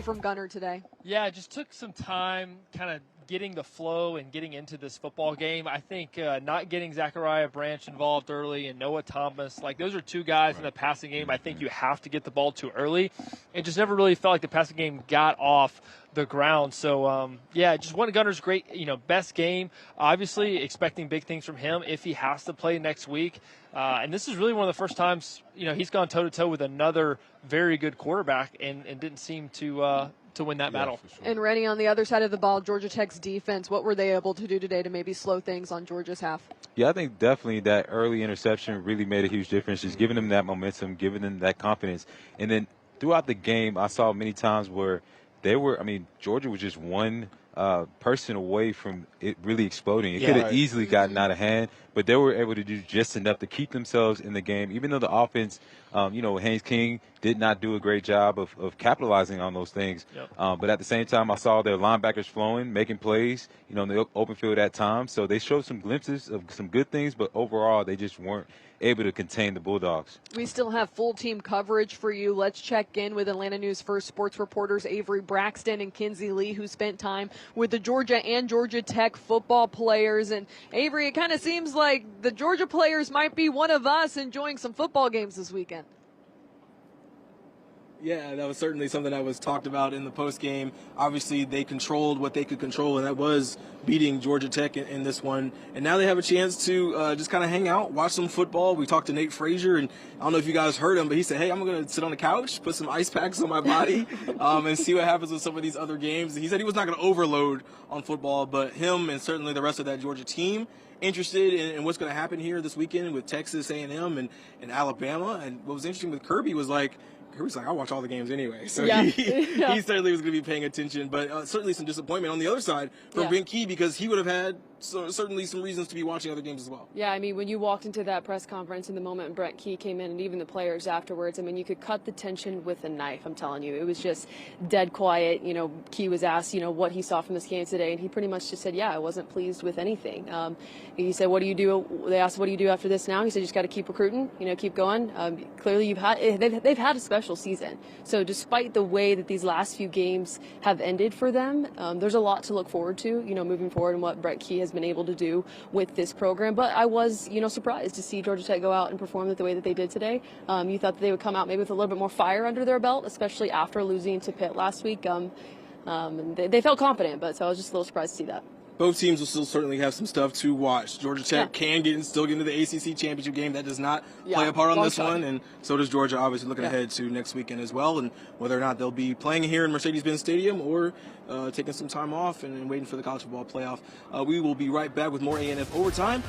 see from Gunner today? Yeah, it just took some time kind of getting the flow and getting into this football game. I think not getting Zachariah Branch involved early and Noah Thomas, like those are two guys in the passing game I think you have to get the ball to early. It just never really felt like the passing game got off the ground. So, yeah, just one of Gunner's great, best game. Obviously expecting big things from him if he has to play next week. And this is really one of the first times, he's gone toe-to-toe with another very good quarterback and didn't seem to win that battle. Sure. And Rennie, on the other side of the ball, Georgia Tech's defense, what were they able to do today to maybe slow things on Georgia's half? Yeah, I think definitely that early interception really made a huge difference, just giving them that momentum, giving them that confidence. And then throughout the game, I saw many times where Georgia was just one person away from it really exploding. It could have easily gotten out of hand, but they were able to do just enough to keep themselves in the game, even though the offense, Haynes King did not do a great job of capitalizing on those things. Yep. But at the same time, I saw their linebackers flowing, making plays, in the open field at times. So they showed some glimpses of some good things, but overall they just weren't able to contain the Bulldogs. We still have full team coverage for you. Let's check in with Atlanta News First sports reporters Avery Braxton and Kinsey Lee, who spent time with the Georgia and Georgia Tech football players. And Avery, it kind of seems like the Georgia players might be one of us enjoying some football games this weekend. Yeah, that was certainly something that was talked about in the postgame. Obviously, they controlled what they could control, and that was beating Georgia Tech in this one. And now they have a chance to just kind of hang out, watch some football. We talked to Nate Frazier, and I don't know if you guys heard him, but he said, hey, I'm going to sit on the couch, put some ice packs on my body, and see what happens with some of these other games. He said he was not going to overload on football, but him and certainly the rest of that Georgia team interested in what's going to happen here this weekend with Texas A&M and Alabama. And what was interesting with Kirby's like, I watch all the games anyway. So he certainly was going to be paying attention. But certainly some disappointment on the other side for Brent Key, because he would have had certainly some reasons to be watching other games as well. Yeah, when you walked into that press conference in the moment Brent Key came in, and even the players afterwards, you could cut the tension with a knife, I'm telling you. It was just dead quiet. Key was asked, what he saw from this game today, and he pretty much just said, I wasn't pleased with anything. He said, what do you do? They asked, what do you do after this now? He said, you just got to keep recruiting, keep going. Clearly they've had a special season. So despite the way that these last few games have ended for them, there's a lot to look forward to, moving forward, and what Brent Key has been able to do with this program. But I was, surprised to see Georgia Tech go out and perform the way that they did today. You thought that they would come out maybe with a little bit more fire under their belt, especially after losing to Pitt last week. They felt confident, but so I was just a little surprised to see that. Both teams will still certainly have some stuff to watch. Georgia Tech can still get into the ACC championship game. That does not play a part on this one, and so does Georgia, obviously looking ahead to next weekend as well, and whether or not they'll be playing here in Mercedes-Benz Stadium or taking some time off and waiting for the college football playoff. We will be right back with more A&F Overtime.